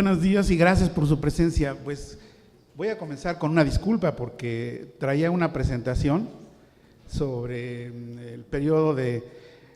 Buenos días y gracias por su presencia. Pues voy a comenzar con una disculpa porque traía una presentación sobre el periodo de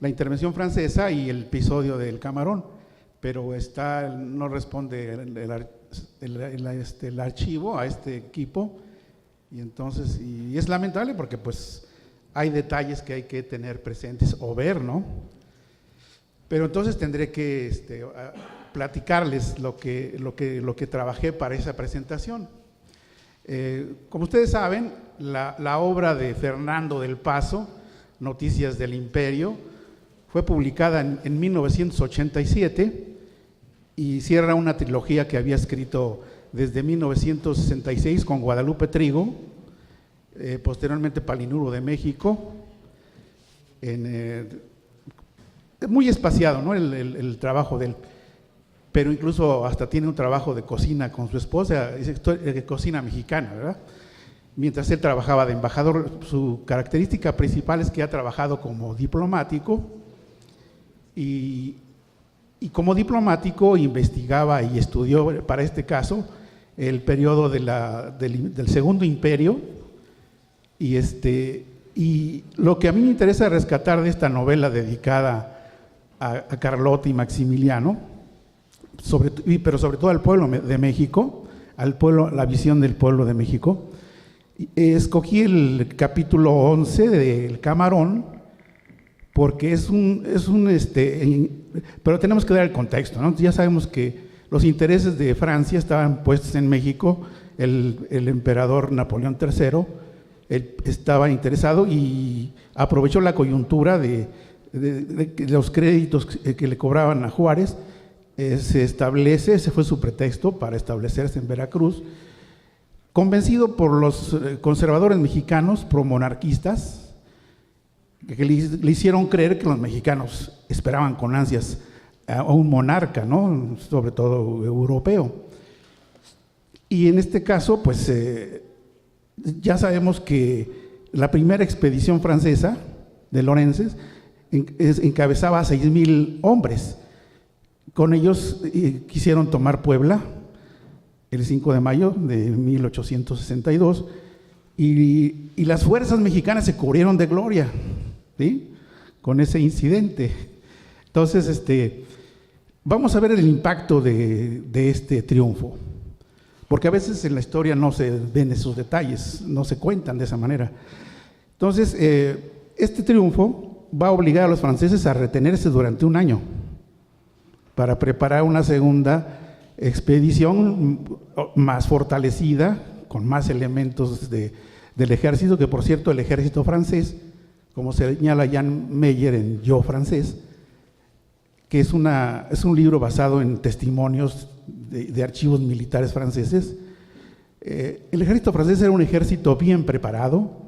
la intervención francesa y el episodio del Camarón, pero no responde el archivo a este equipo, y entonces es lamentable porque pues hay detalles que hay que tener presentes o ver, ¿no? Pero entonces tendré que platicarles lo que trabajé para esa presentación. Como ustedes saben, la obra de Fernando del Paso, Noticias del Imperio, fue publicada en 1987 y cierra una trilogía que había escrito desde 1966 con Guadalupe Trigo, posteriormente Palinuro de México. Es muy espaciado, ¿no? el trabajo de él, pero incluso hasta tiene un trabajo de cocina con su esposa, de cocina mexicana, ¿verdad? Mientras él trabajaba de embajador, su característica principal es que ha trabajado como diplomático y como diplomático investigaba y estudió para este caso el periodo del Segundo Imperio, y lo que a mí me interesa rescatar de esta novela dedicada a Carlota y Maximiliano, pero sobre todo al pueblo de México, la visión del pueblo de México. Escogí el capítulo 11 del Camarón porque pero tenemos que dar el contexto, ¿no? Ya sabemos que los intereses de Francia estaban puestos en México. El emperador Napoleón III él estaba interesado y aprovechó la coyuntura de los créditos que le cobraban a Juárez. Ese fue su pretexto para establecerse en Veracruz, convencido por los conservadores mexicanos promonarquistas, que le hicieron creer que los mexicanos esperaban con ansias a un monarca, ¿no? Sobre todo europeo. Y en este caso, pues ya sabemos que la primera expedición francesa de Lorences encabezaba a 6,000 hombres. Con ellos quisieron tomar Puebla el 5 de mayo de 1862 y las fuerzas mexicanas se cubrieron de gloria, ¿sí? Con ese incidente. Entonces, vamos a ver el impacto de este triunfo, porque a veces en la historia no se ven esos detalles, no se cuentan de esa manera. Entonces, este triunfo va a obligar a los franceses a retenerse durante un año para preparar una segunda expedición más fortalecida, con más elementos del ejército, que por cierto el ejército francés, como señala Jan Meyer en Yo francés, que es un libro basado en testimonios de archivos militares franceses. El ejército francés era un ejército bien preparado.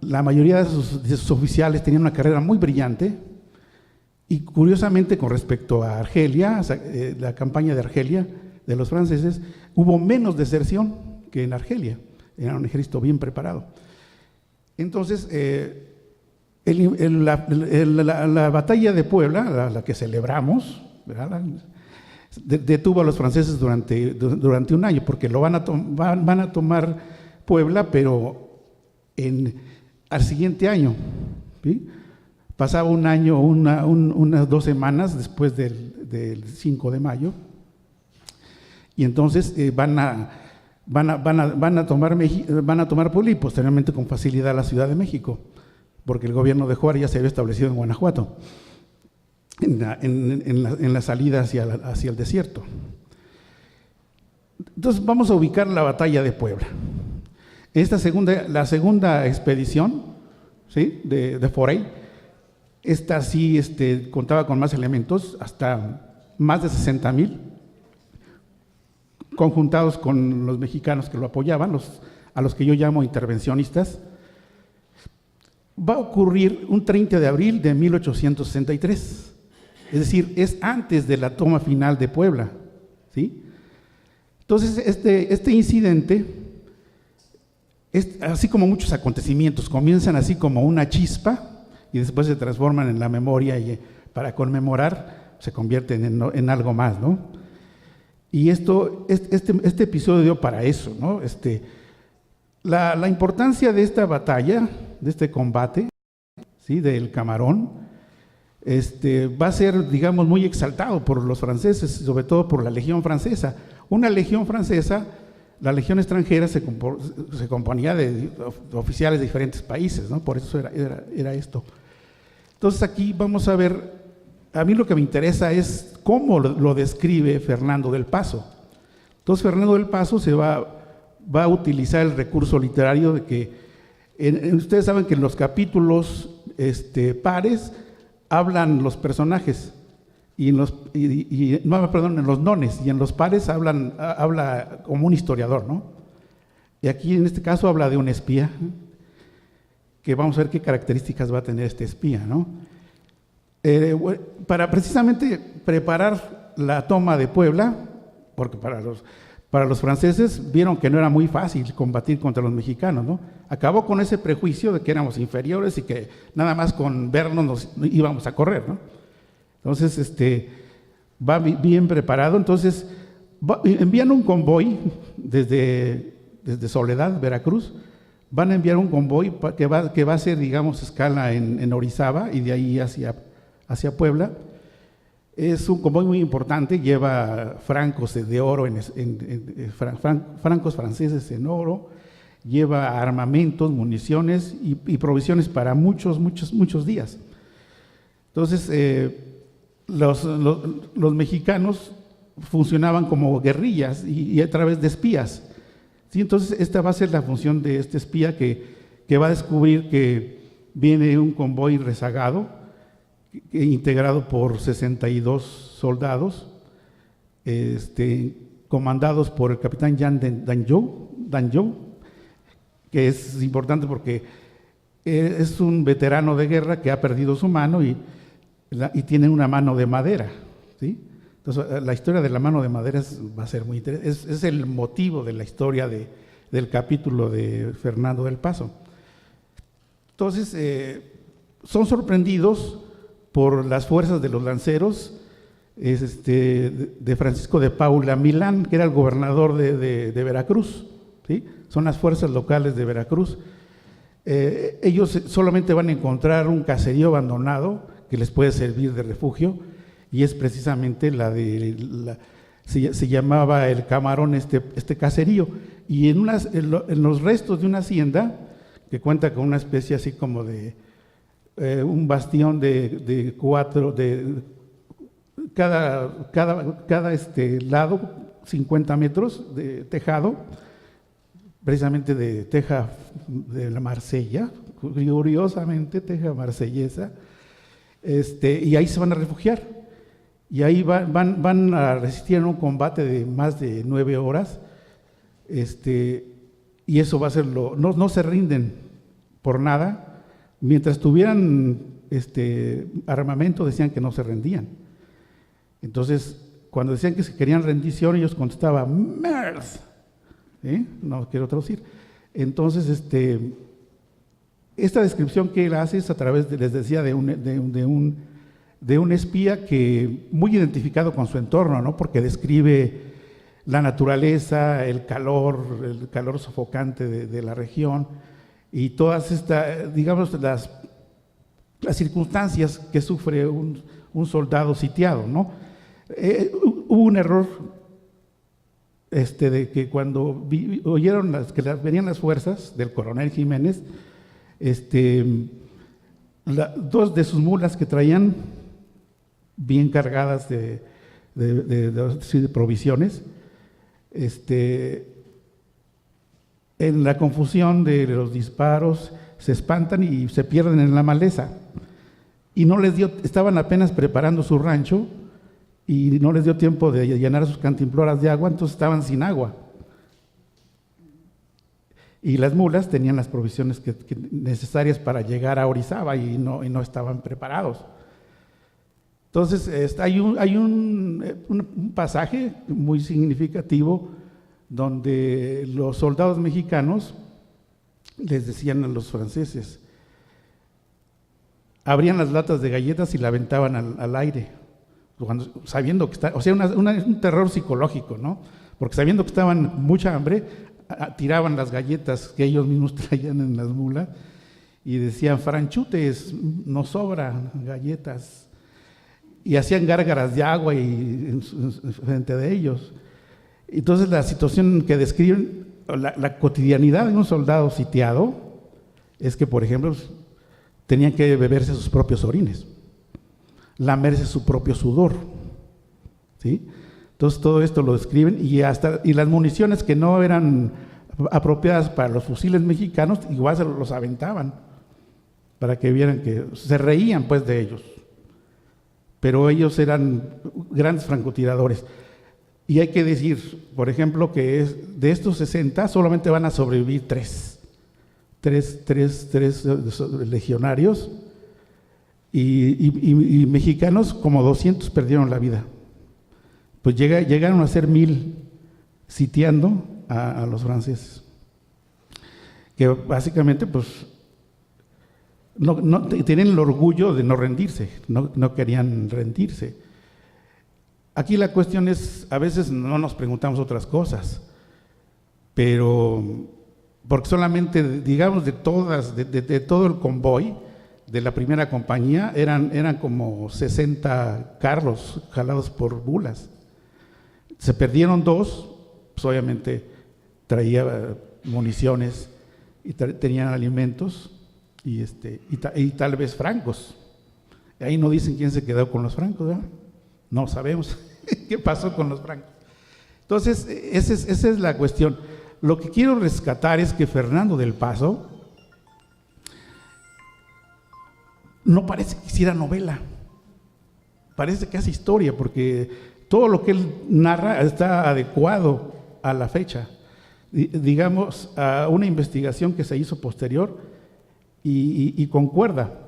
La mayoría de sus oficiales tenían una carrera muy brillante. Y curiosamente, con respecto a Argelia, la campaña de Argelia de los franceses, hubo menos deserción que en Argelia. Era un ejército bien preparado. Entonces, la batalla de Puebla, la que celebramos, ¿verdad? Detuvo a los franceses durante un año, porque van a tomar Puebla, pero al siguiente año, ¿sí? Pasaba un año, unas 2 semanas después del 5 de mayo, y entonces van a tomar Puebla y posteriormente con facilidad la Ciudad de México, porque el gobierno de Juárez ya se había establecido en Guanajuato, en la salida hacia el desierto. Entonces vamos a ubicar la batalla de Puebla. La segunda expedición, ¿sí? de Forey. Esta sí contaba con más elementos, hasta más de 60,000, conjuntados con los mexicanos que lo apoyaban, a los que yo llamo intervencionistas. Va a ocurrir un 30 de abril de 1863, es decir, es antes de la toma final de Puebla, ¿sí? Entonces, este incidente, así como muchos acontecimientos, comienzan así como una chispa, y después se transforman en la memoria y para conmemorar se convierten en algo más, ¿no? Y este episodio dio para eso, ¿no? La importancia de esta batalla, de este combate, ¿sí?, del Camarón, va a ser, digamos, muy exaltado por los franceses, sobre todo por la Legión Francesa. Una Legión Francesa, la Legión extranjera se componía de oficiales de diferentes países, ¿no? Por eso era esto. Entonces aquí vamos a ver, a mí lo que me interesa es cómo lo describe Fernando del Paso. Entonces Fernando del Paso va a utilizar el recurso literario de que, ustedes saben que en los capítulos pares hablan los personajes, en los nones, y en los pares habla como un historiador, ¿no? Y aquí en este caso habla de un espía, que vamos a ver qué características va a tener este espía, ¿no? Para precisamente preparar la toma de Puebla, porque para los franceses vieron que no era muy fácil combatir contra los mexicanos, ¿no? Acabó con ese prejuicio de que éramos inferiores y que nada más con vernos nos íbamos a correr, ¿no? Entonces, va bien preparado. Entonces, envían un convoy desde Soledad, Veracruz. Van a enviar un convoy que va a hacer, digamos, escala en Orizaba y de ahí hacia Puebla. Es un convoy muy importante, lleva francos de oro, francos franceses en oro, lleva armamentos, municiones y provisiones para muchos días. Entonces, los mexicanos funcionaban como guerrillas y a través de espías. ¿Sí? Entonces, esta va a ser la función de este espía que va a descubrir que viene un convoy rezagado, integrado por 62 soldados, comandados por el capitán Jean Danjou, que es importante porque es un veterano de guerra que ha perdido su mano y tiene una mano de madera, ¿sí? Entonces, la historia de la mano de madera va a ser muy interesante, es el motivo de la historia del capítulo de Fernando del Paso. Entonces, son sorprendidos por las fuerzas de los lanceros de Francisco de Paula Milán, que era el gobernador de Veracruz, ¿sí? Son las fuerzas locales de Veracruz. Ellos solamente van a encontrar un caserío abandonado que les puede servir de refugio, y es precisamente se llamaba el Camarón este caserío, y en los restos de una hacienda que cuenta con una especie así como de un bastión de cada lado, 50 metros de tejado, precisamente de teja de la Marsella, curiosamente teja marsellesa, y ahí se van a refugiar, y ahí van a resistir en un combate de más de 9 horas, y eso va a ser no se rinden por nada. Mientras tuvieran armamento, decían que no se rendían. Entonces, cuando decían que se querían rendición, ellos contestaban "Merde", ¿sí? No quiero traducir. Entonces, esta descripción que él hace es a través, les decía, de un espía que muy identificado con su entorno, ¿no? Porque describe la naturaleza, el calor sofocante de la región, y todas estas, digamos, las circunstancias que sufre un soldado sitiado, ¿no? Hubo un error de que cuando oyeron que venían las fuerzas del coronel Jiménez, dos de sus mulas que traían bien cargadas de provisiones, en la confusión de los disparos se espantan y se pierden en la maleza, y estaban apenas preparando su rancho y no les dio tiempo de llenar sus cantimploras de agua, entonces estaban sin agua, y las mulas tenían las provisiones necesarias para llegar a Orizaba y no estaban preparados. Entonces hay un pasaje muy significativo donde los soldados mexicanos les decían a los franceses, abrían las latas de galletas y la aventaban al aire, sabiendo que está, o sea, un terror psicológico, ¿no? Porque sabiendo que estaban con mucha hambre, tiraban las galletas que ellos mismos traían en las mulas y decían: franchutes, nos sobran galletas. Y hacían gárgaras de agua frente de ellos. Entonces la situación que describen, la cotidianidad de un soldado sitiado, es que, por ejemplo, tenían que beberse sus propios orines, lamerse su propio sudor, ¿sí? Entonces todo esto lo describen, y las municiones que no eran apropiadas para los fusiles mexicanos, igual se los aventaban, para que vieran que se reían pues de ellos. Pero ellos eran grandes francotiradores. Y hay que decir, por ejemplo, que de estos 60 solamente van a sobrevivir tres legionarios, y mexicanos como 200 perdieron la vida. Pues llegaron a ser 1000 sitiando a los franceses, que básicamente pues no tienen el orgullo de no rendirse, no querían rendirse. Aquí la cuestión es, a veces no nos preguntamos otras cosas, pero porque solamente, digamos, de todo el convoy de la primera compañía eran como 60 carros jalados por mulas. Se perdieron 2, pues obviamente traía municiones y tenían alimentos y tal vez francos. Ahí no dicen quién se quedó con los francos, ¿verdad? No sabemos qué pasó con los francos. Entonces, esa es la cuestión. Lo que quiero rescatar es que Fernando del Paso no parece que hiciera novela, parece que hace historia, porque todo lo que él narra está adecuado a la fecha, digamos, a una investigación que se hizo posterior y concuerda.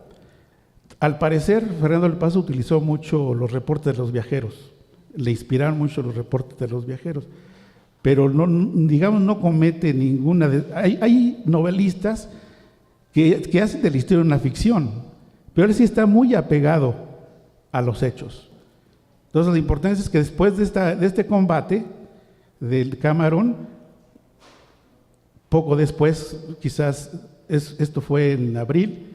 Al parecer, Fernando del Paso utilizó mucho los reportes de los viajeros, le inspiraron mucho los reportes de los viajeros, pero no comete ninguna. Hay novelistas que hacen de la historia una ficción, pero él sí está muy apegado a los hechos. Entonces, la importancia es que después de este combate del Camarón, poco después, quizás esto fue en abril,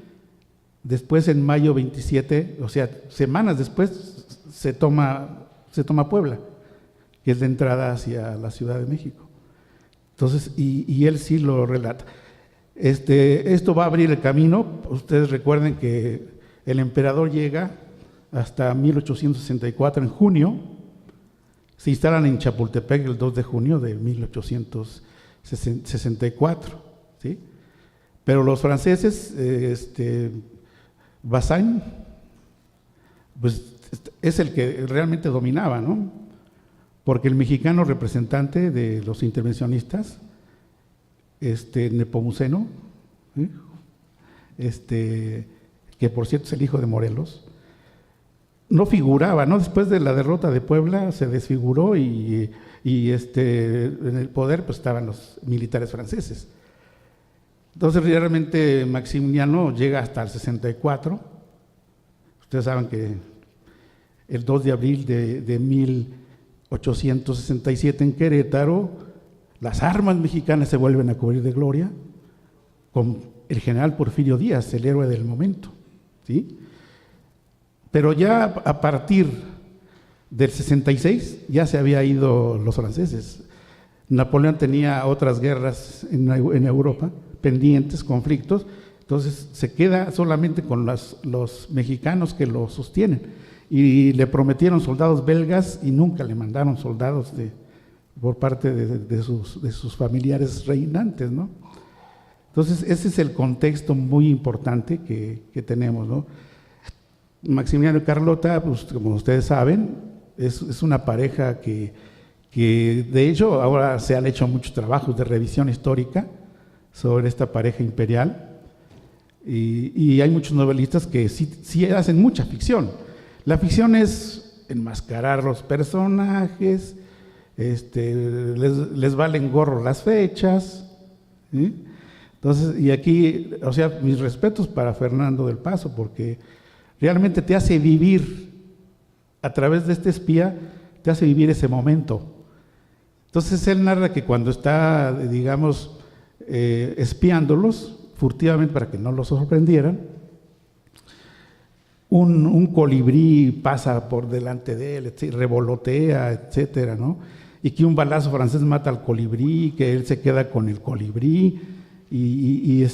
después en mayo 27, o sea, semanas después, se toma Puebla, que es la entrada hacia la Ciudad de México. Entonces, y él sí lo relata. Esto va a abrir el camino. Ustedes recuerden que el emperador llega hasta 1864, en junio, se instalan en Chapultepec el 2 de junio de 1864, ¿sí? Pero los franceses, Bazaine, pues es el que realmente dominaba, ¿no? Porque el mexicano representante de los intervencionistas, Nepomuceno, que por cierto es el hijo de Morelos, no figuraba, ¿no? Después de la derrota de Puebla se desfiguró y en el poder pues estaban los militares franceses. Entonces realmente Maximiliano llega hasta el 64. Ustedes saben que el 2 de abril de 1867 en Querétaro, las armas mexicanas se vuelven a cubrir de gloria con el general Porfirio Díaz, el héroe del momento, ¿sí? Pero ya a partir del 66 ya se había ido los franceses. Napoleón tenía otras guerras en Europa pendientes, conflictos, entonces se queda solamente con los mexicanos que lo sostienen, y le prometieron soldados belgas y nunca le mandaron soldados por parte de sus familiares reinantes, ¿no? Entonces ese es el contexto muy importante que tenemos, ¿no? Maximiliano y Carlota, pues como ustedes saben, es una pareja que de hecho ahora se han hecho muchos trabajos de revisión histórica sobre esta pareja imperial, y hay muchos novelistas que sí hacen mucha ficción. La ficción es enmascarar los personajes, les valen gorro las fechas, ¿sí? Entonces, y aquí, o sea, mis respetos para Fernando del Paso, porque realmente te hace vivir a través de este espía te hace vivir ese momento. Entonces él narra que cuando está, digamos, espiándolos furtivamente para que no los sorprendieran, un colibrí pasa por delante de él, revolotea, etcétera, ¿no? Y que un balazo francés mata al colibrí, que él se queda con el colibrí, y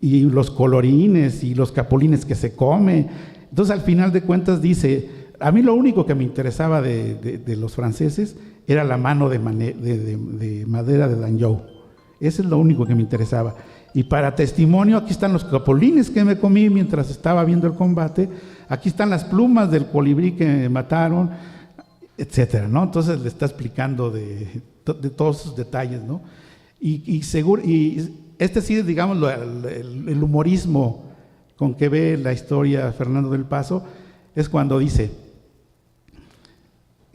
los colorines y los capulines que se come. Entonces, al final de cuentas dice, a mí lo único que me interesaba de los franceses era la mano de madera de Danjou. Eso es lo único que me interesaba. Y para testimonio, aquí están los capulines que me comí mientras estaba viendo el combate, aquí están las plumas del colibrí que me mataron, etcétera, ¿no? Entonces le está explicando de todos esos detalles, ¿no? Y este sí, digamos, el humorismo con que ve la historia Fernando del Paso es cuando dice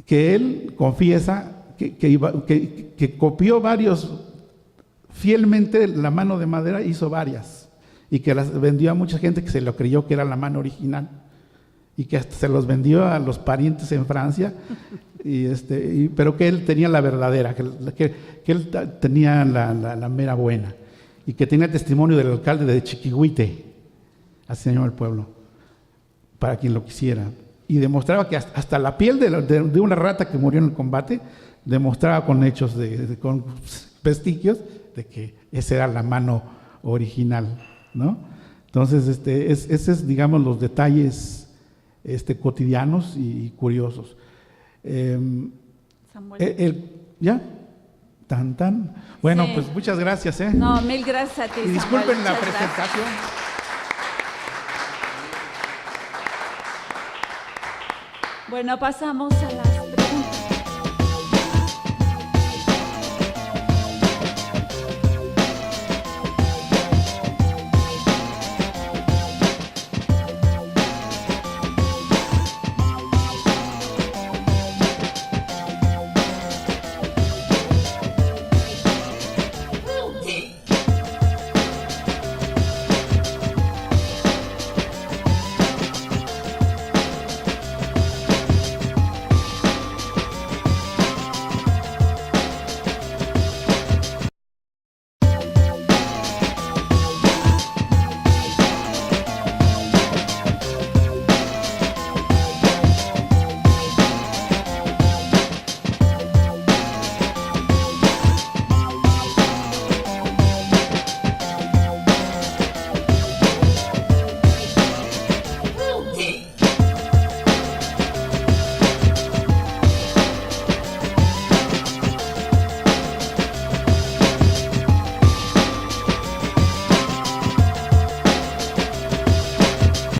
que él confiesa que copió fielmente la mano de madera, hizo varias, y que las vendió a mucha gente que se lo creyó que era la mano original, y que hasta se los vendió a los parientes en Francia, pero que él tenía la verdadera, que él tenía la mera buena, y que tenía testimonio del alcalde de Chiquihuite, así se llama el pueblo, para quien lo quisiera, y demostraba que hasta la piel de una rata que murió en el combate, demostraba con hechos, con vestigios, de que esa era la mano original, ¿no? Entonces, ese es, digamos, los detalles cotidianos y curiosos. ¿Ya? Tan. Bueno, sí. Pues muchas gracias. No, mil gracias a ti. Y disculpen la presentación. Bueno, pasamos a las